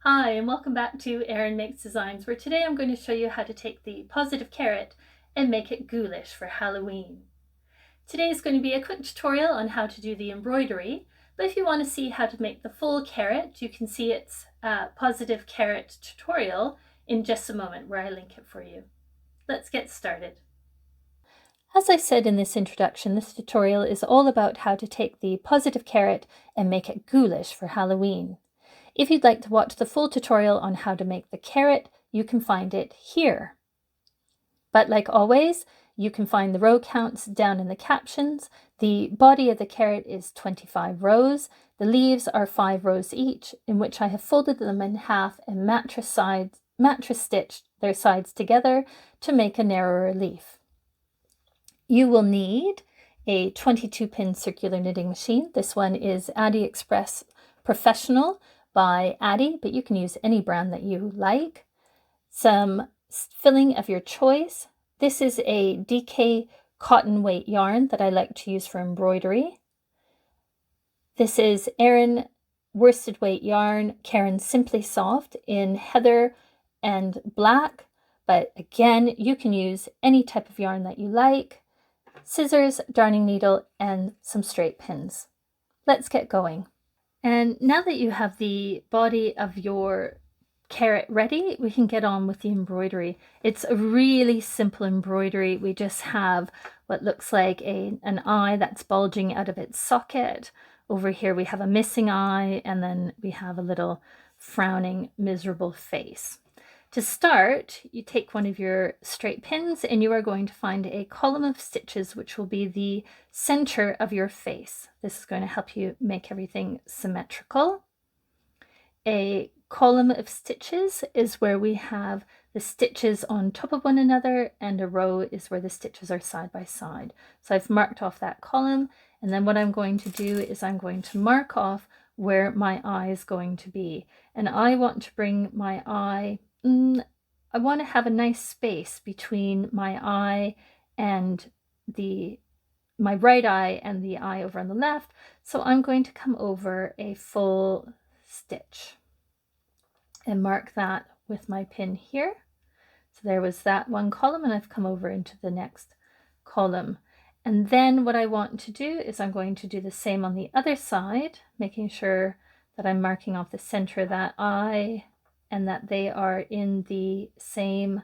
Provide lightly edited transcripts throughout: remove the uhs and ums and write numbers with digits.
Hi, and welcome back to Aran Makes Designs, where today I'm going to show you how to take the positive carrot and make it ghoulish for Halloween. Today is going to be a quick tutorial on how to do the embroidery, but if you want to see how to make the full carrot, you can see its positive carrot tutorial in just a moment where I link it for you. Let's get started. As I said in this introduction, this tutorial is all about how to take the positive carrot and make it ghoulish for Halloween. If you'd like to watch the full tutorial on how to make the carrot, you can find it here. But like always, you can find the row counts down in the captions. The body of the carrot is 25 rows. The leaves are 5 rows each, in which I have folded them in half and mattress stitched their sides together to make a narrower leaf. You will need a 22-pin circular knitting machine. This one is Addi Express Professional by Addi, but you can use any brand that you like. Some filling of your choice. This is a DK cotton weight yarn that I like to use for embroidery. This is Aran worsted weight yarn, Caron Simply Soft in heather and black, but again, you can use any type of yarn that you like. Scissors, darning needle, and some straight pins. Let's get going. And now that you have the body of your carrot ready, we can get on with the embroidery. It's a really simple embroidery. We just have what looks like an eye that's bulging out of its socket. Over here we have a missing eye, and then we have a little frowning, miserable face. To start, you take one of your straight pins and you are going to find a column of stitches which will be the center of your face. This is going to help you make everything symmetrical. A column of stitches is where we have the stitches on top of one another, and a row is where the stitches are side by side. So I've marked off that column, and then what I'm going to do is I'm going to mark off where my eye is going to be. And I want to bring my eye I want to have a nice space between my eye and my right eye and the eye over on the left. So I'm going to come over a full stitch and mark that with my pin here. So there was that one column, and I've come over into the next column. And then what I want to do is I'm going to do the same on the other side, making sure that I'm marking off the center of that eye and that they are in the same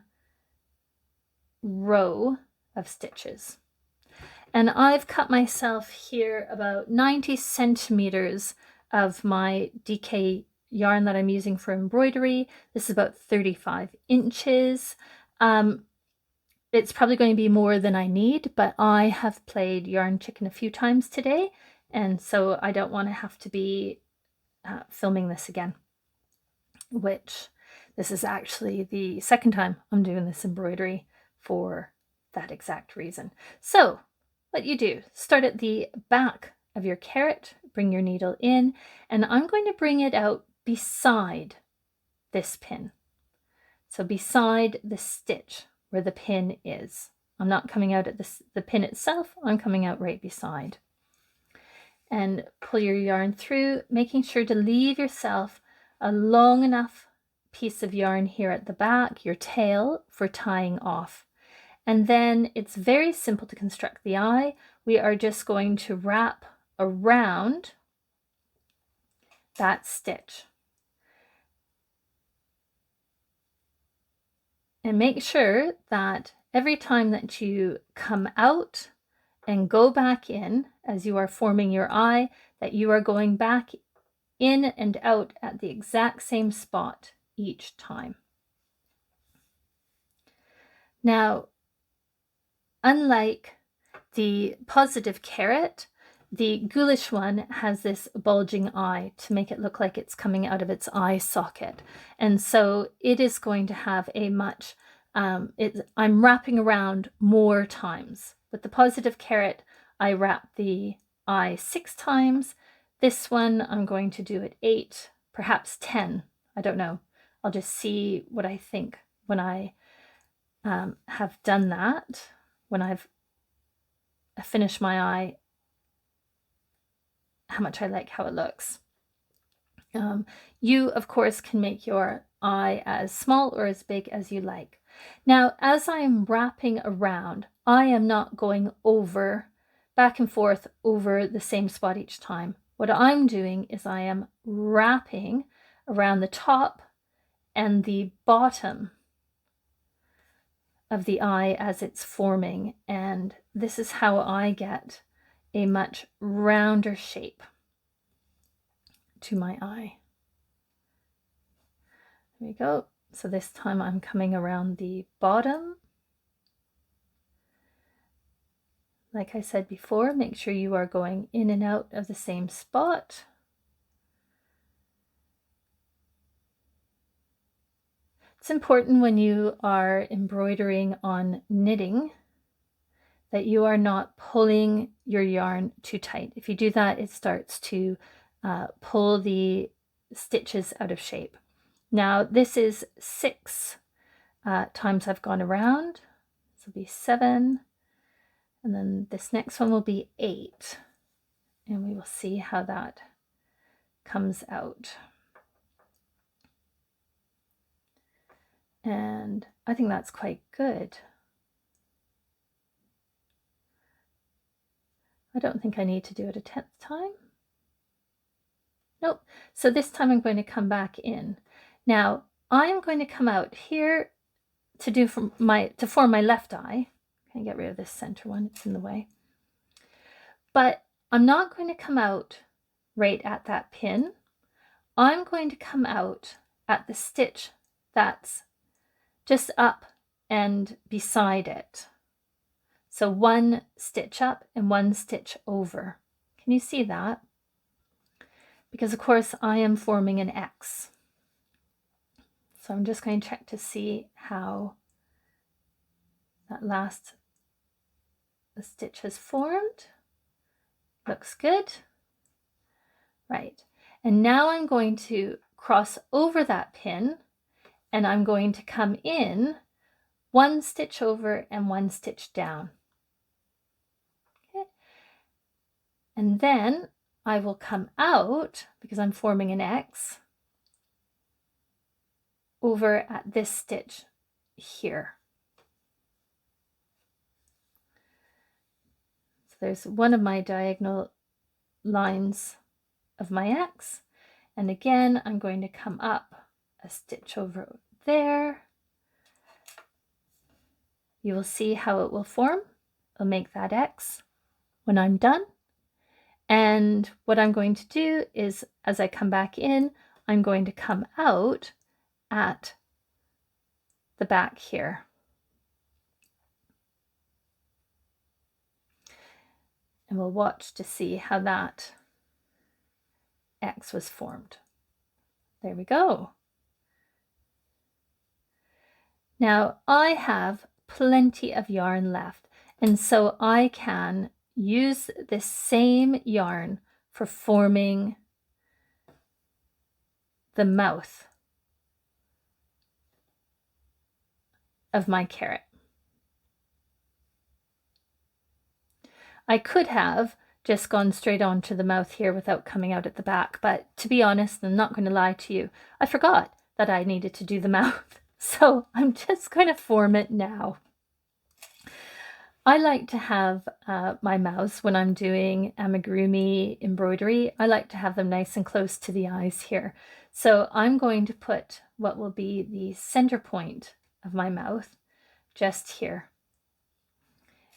row of stitches. And I've cut myself here about 90 centimeters of my DK yarn that I'm using for embroidery. This is about 35 inches. It's probably going to be more than I need, but I have played yarn chicken a few times today, and so I don't want to have to be filming this again, which this is actually the second time I'm doing this embroidery for that exact reason. So what you do, start at the back of your carrot, bring your needle in, and I'm going to bring it out beside this pin. So beside the stitch where the pin is. I'm not coming out at the pin itself, I'm coming out right beside. And pull your yarn through, making sure to leave yourself a long enough piece of yarn here at the back, your tail, for tying off. And then it's very simple to construct the eye. We are just going to wrap around that stitch. And make sure that every time that you come out and go back in as you are forming your eye, that you are going back in and out at the exact same spot each time. Now, unlike the positive carrot, the ghoulish one has this bulging eye to make it look like it's coming out of its eye socket. And so it is going to have a much, I'm wrapping around more times. With the positive carrot, I wrap the eye 6 times. This one I'm going to do it 8, perhaps 10. I don't know. I'll just see what I think when I have done that, when I've finished my eye, how much I like how it looks. You, of course, can make your eye as small or as big as you like. Now, as I'm wrapping around, I am not going over, back and forth over the same spot each time. What I'm doing is I am wrapping around the top and the bottom of the eye as it's forming, and this is how I get a much rounder shape to my eye. There we go. So this time I'm coming around the bottom. Like I said before, make sure you are going in and out of the same spot. It's important when you are embroidering on knitting that you are not pulling your yarn too tight. If you do that, it starts to pull the stitches out of shape. Now this is 6 times I've gone around. This will be 7, and then this next one will be 8, and we will see how that comes out. And I think that's quite good. I don't think I need to do it a 10th time. Nope. So this time I'm going to come back in. Now I'm going to come out here to form my left eye. Can I get rid of this center one? It's in the way. But I'm not going to come out right at that pin. I'm going to come out at the stitch that's just up and beside it. So 1 stitch up and 1 stitch over. Can you see that? Because of course I am forming an X. So I'm just going to check to see how that last stitch has formed. Looks good. Right. And now I'm going to cross over that pin, and I'm going to come in 1 stitch over and 1 stitch down. Okay. And then I will come out, because I'm forming an X, over at this stitch here. So there's one of my diagonal lines of my X, and again I'm going to come up a stitch over there. You will see how it will form. I'll make that X when I'm done. And what I'm going to do is, as I come back in, I'm going to come out at the back here. And we'll watch to see how that X was formed. There we go. Now I have plenty of yarn left, and so I can use this same yarn for forming the mouth of my carrot. I could have just gone straight on to the mouth here without coming out at the back, but to be honest, I'm not going to lie to you, I forgot that I needed to do the mouth, so I'm just going to form it now. I like to have my mouths, when I'm doing amigurumi embroidery, I like to have them nice and close to the eyes here. So I'm going to put what will be the center point of my mouth just here.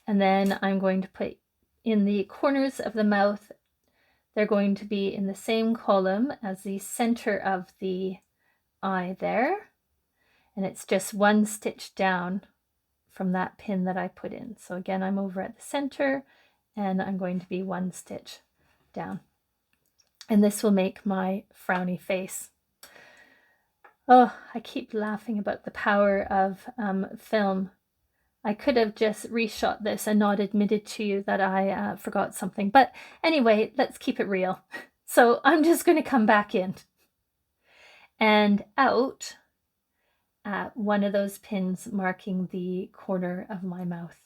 And then I'm going to put in the corners of the mouth, they're going to be in the same column as the center of the eye there. And it's just 1 stitch down from that pin that I put in. So again, I'm over at the center, and I'm going to be 1 stitch down. And this will make my frowny face. Oh, I keep laughing about the power of film. I could have just reshot this and not admitted to you that I forgot something. But anyway, let's keep it real. So I'm just going to come back in and out at one of those pins marking the corner of my mouth.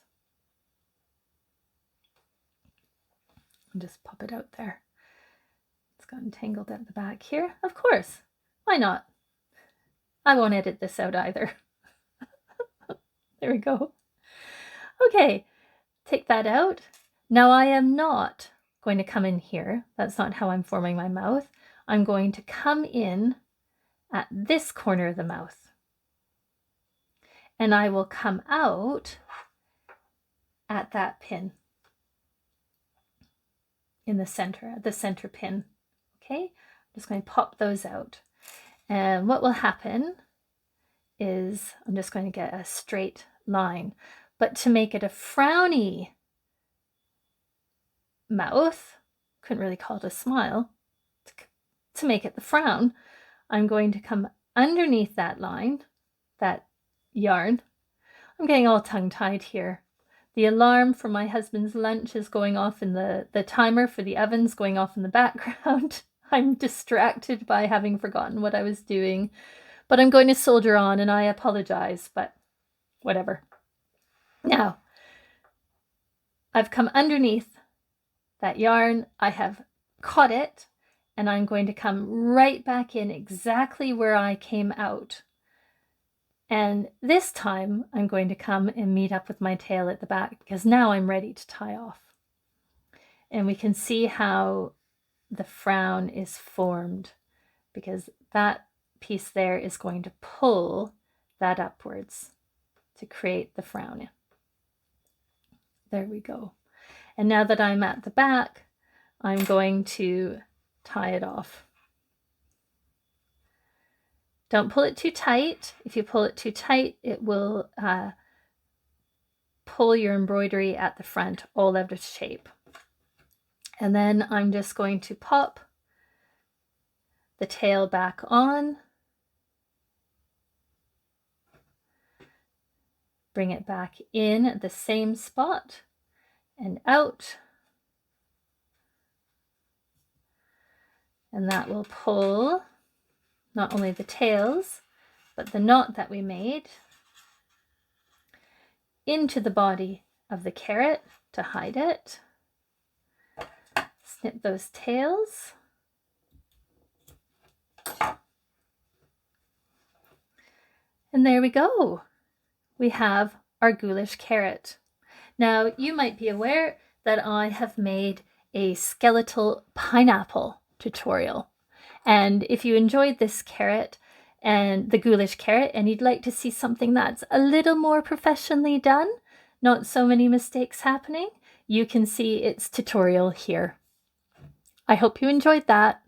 I'll just pop it out there. It's Got tangled at the back here. Of course, why not? I won't edit this out either. There we go. Okay, take that out. Now I am not going to come in here. That's not how I'm forming my mouth. I'm going to come in at this corner of the mouth. And I will come out at that pin in the center, at the center pin. Okay, I'm just going to pop those out. And what will happen is I'm just going to get a straight line. But to make it a frowny mouth, couldn't really call it a smile, to make it the frown, I'm going to come underneath that line, that yarn. I'm getting all tongue-tied here. The alarm for my husband's lunch is going off in the timer for the oven's going off in the background. I'm distracted by having forgotten what I was doing, but I'm going to soldier on, and I apologize, but whatever. Now, I've come underneath that yarn, I have caught it, and I'm going to come right back in exactly where I came out. And this time I'm going to come and meet up with my tail at the back, because now I'm ready to tie off. And we can see how the frown is formed, because that piece there is going to pull that upwards to create the frown. There we go. And now that I'm at the back, I'm going to tie it off. Don't pull it too tight. If you pull it too tight, it will pull your embroidery at the front all out of shape. And then I'm just going to pop the tail back on, bring it back in at the same spot and out. And that will pull not only the tails, but the knot that we made into the body of the carrot to hide it. Snip those tails. And there we go. We have our ghoulish carrot. Now, you might be aware that I have made a skeletal pineapple tutorial. And if you enjoyed this carrot and the ghoulish carrot, and you'd like to see something that's a little more professionally done, not so many mistakes happening, you can see its tutorial here. I hope you enjoyed that.